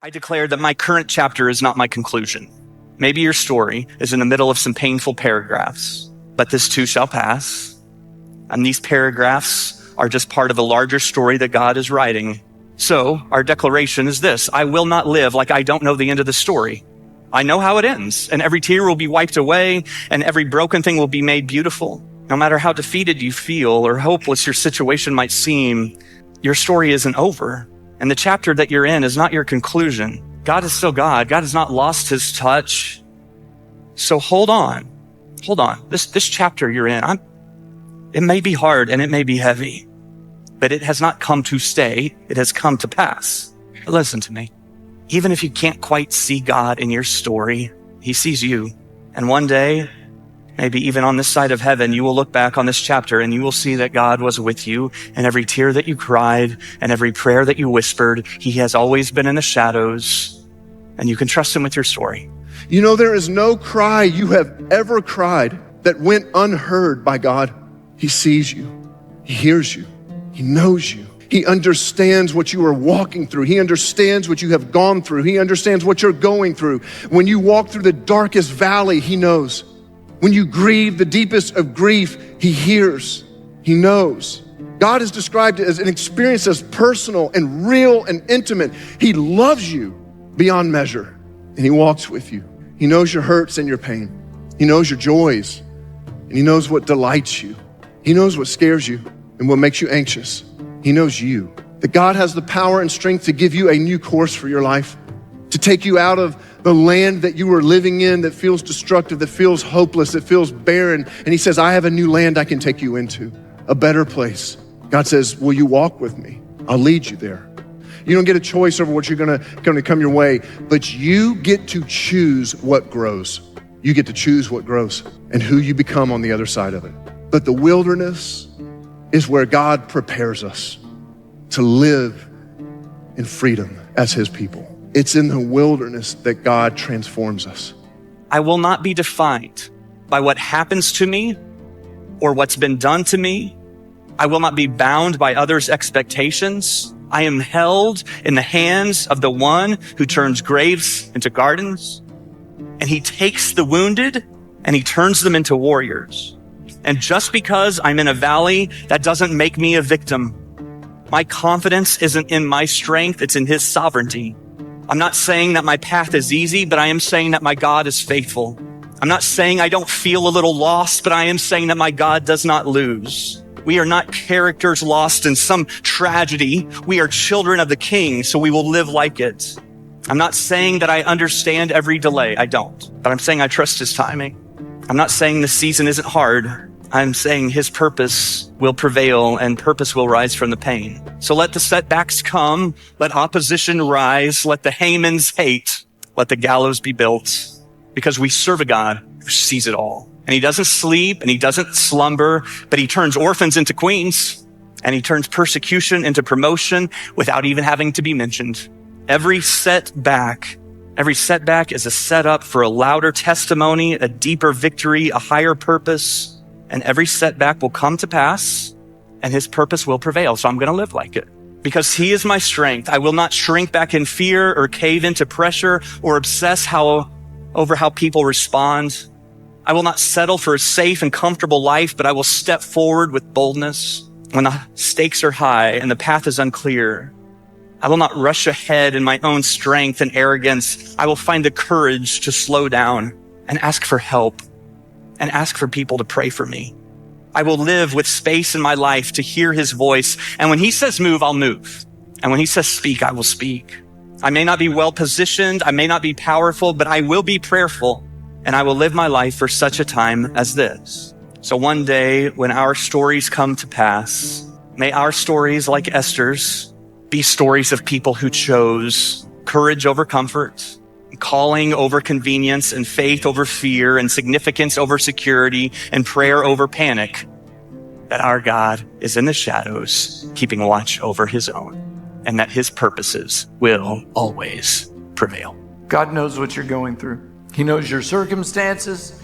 I declare that my current chapter is not my conclusion. Maybe your story is in the middle of some painful paragraphs, but this too shall pass. And these paragraphs are just part of a larger story that God is writing. So our declaration is this: I will not live like I don't know the end of the story. I know how it ends, and every tear will be wiped away, and every broken thing will be made beautiful. No matter how defeated you feel or hopeless your situation might seem, your story isn't over. And the chapter that you're in is not your conclusion. God is still God. God has not lost his touch. So hold on. This chapter you're in, it may be hard and it may be heavy, but it has not come to stay. It has come to pass. But listen to me. Even if you can't quite see God in your story, he sees you. And one day, maybe even on this side of heaven, you will look back on this chapter and you will see that God was with you, and every tear that you cried and every prayer that you whispered, he has always been in the shadows, and you can trust him with your story. You know, there is no cry you have ever cried that went unheard by God. He sees you. He hears you. He knows you. He understands what you are walking through. He understands what you have gone through. He understands what you're going through. When you walk through the darkest valley, he knows. When you grieve the deepest of grief, he hears, he knows. God is described as an experience as personal and real and intimate. He loves you beyond measure, and he walks with you. He knows your hurts and your pain. He knows your joys, and he knows what delights you. He knows what scares you and what makes you anxious. He knows you. That God has the power and strength to give you a new course for your life, to take you out of the land that you were living in that feels destructive, that feels hopeless, that feels barren. And he says, I have a new land I can take you into, a better place. God says, will you walk with me? I'll lead you there. You don't get a choice over what you're gonna come your way, but you get to choose what grows. You get to choose what grows and who you become on the other side of it. But the wilderness is where God prepares us to live in freedom as his people. It's in the wilderness that God transforms us. I will not be defined by what happens to me or what's been done to me. I will not be bound by others' expectations. I am held in the hands of the one who turns graves into gardens, and he takes the wounded and he turns them into warriors. And just because I'm in a valley, that doesn't make me a victim. My confidence isn't in my strength, it's in his sovereignty. I'm not saying that my path is easy, but I am saying that my God is faithful. I'm not saying I don't feel a little lost, but I am saying that my God does not lose. We are not characters lost in some tragedy. We are children of the King, so we will live like it. I'm not saying that I understand every delay. I don't. But I'm saying I trust his timing. I'm not saying the season isn't hard. I'm saying his purpose will prevail and purpose will rise from the pain. So let the setbacks come, let opposition rise, let the Hamans hate, let the gallows be built, because we serve a God who sees it all. And he doesn't sleep and he doesn't slumber, but he turns orphans into queens and he turns persecution into promotion without even having to be mentioned. Every setback is a setup for a louder testimony, a deeper victory, a higher purpose. And every setback will come to pass and his purpose will prevail. So I'm going to live like it because he is my strength. I will not shrink back in fear or cave into pressure or obsess over how people respond. I will not settle for a safe and comfortable life, but I will step forward with boldness. When the stakes are high and the path is unclear, I will not rush ahead in my own strength and arrogance. I will find the courage to slow down and ask for help and ask for people to pray for me. I will live with space in my life to hear his voice. And when he says move, I'll move. And when he says speak, I will speak. I may not be well positioned. I may not be powerful, but I will be prayerful. And I will live my life for such a time as this. So one day when our stories come to pass, may our stories, like Esther's, be stories of people who chose courage over comfort, calling over convenience, and faith over fear, and significance over security, and prayer over panic. That our God is in the shadows, keeping watch over his own, and that his purposes will always prevail. God knows what you're going through. He knows your circumstances.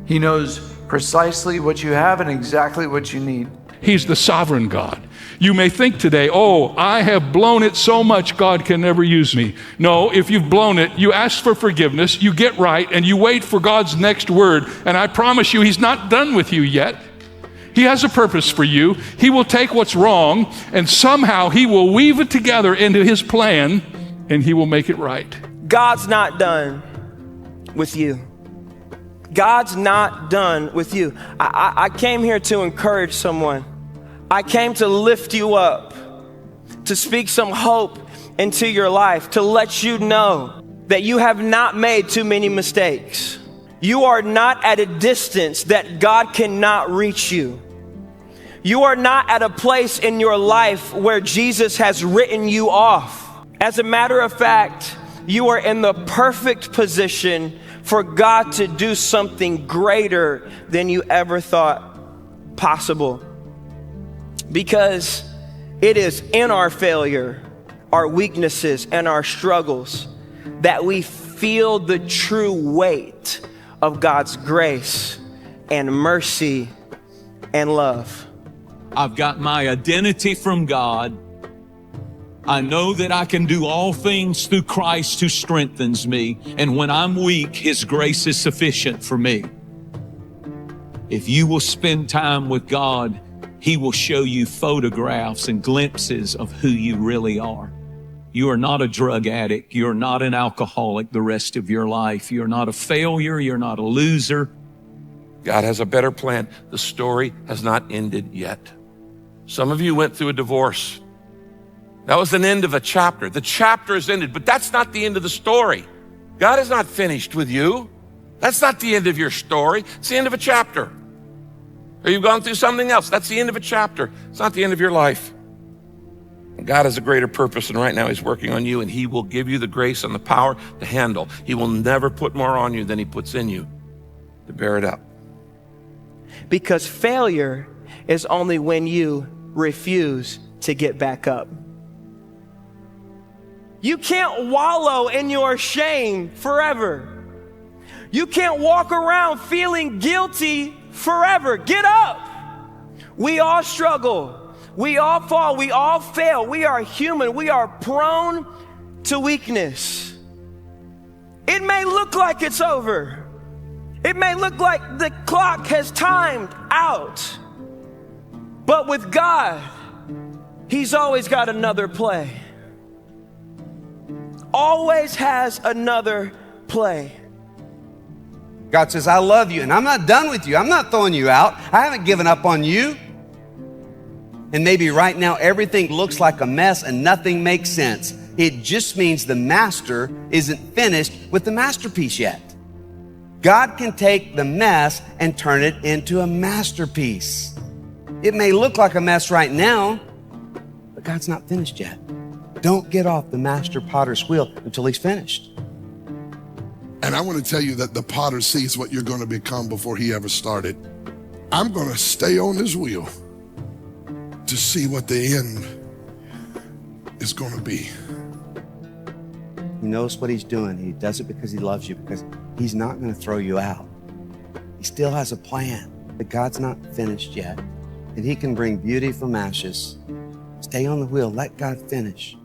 He knows precisely what you have and exactly what you need. He's the sovereign God. You may think today, oh, I have blown it so much, God can never use me. No, if you've blown it, you ask for forgiveness, you get right, and you wait for God's next word. And I promise you, he's not done with you yet. He has a purpose for you. He will take what's wrong, and somehow he will weave it together into his plan, and he will make it right. God's not done with you. God's not done with you. I came here to encourage someone. I came to lift you up, to speak some hope into your life, to let you know that you have not made too many mistakes. You are not at a distance that God cannot reach you. You are not at a place in your life where Jesus has written you off. As a matter of fact, you are in the perfect position for God to do something greater than you ever thought possible. Because it is in our failure, our weaknesses, and our struggles that we feel the true weight of God's grace and mercy and love. I've got my identity from God. I know that I can do all things through Christ who strengthens me. And when I'm weak, his grace is sufficient for me. If you will spend time with God, he will show you photographs and glimpses of who you really are. You are not a drug addict. You're not an alcoholic the rest of your life. You're not a failure. You're not a loser. God has a better plan. The story has not ended yet. Some of you went through a divorce. That was an end of a chapter. The chapter is ended, but that's not the end of the story. God is not finished with you. That's not the end of your story. It's the end of a chapter. Or you've gone through something else. That's the end of a chapter. It's not the end of your life. God has a greater purpose, and right now he's working on you, and he will give you the grace and the power to handle. He will never put more on you than he puts in you to bear it up. Because failure is only when you refuse to get back up. You can't wallow in your shame forever. You can't walk around feeling guilty forever. Get up. We all struggle. We all fall. We all fail. We are human. We are prone to weakness. It may look like it's over. It may look like the clock has timed out. But with God, he's always got another play. Always has another play. God says, I love you, and I'm not done with you. I'm not throwing you out. I haven't given up on you. And maybe right now everything looks like a mess and nothing makes sense. It just means the master isn't finished with the masterpiece yet. God can take the mess and turn it into a masterpiece. It may look like a mess right now, but God's not finished yet. Don't get off the master potter's wheel until he's finished. And I want to tell you that the potter sees what you're going to become before he ever started. I'm going to stay on his wheel to see what the end is going to be. He knows what he's doing. He does it because he loves you, because he's not going to throw you out. He still has a plan, but God's not finished yet. And he can bring beauty from ashes. Stay on the wheel. Let God finish.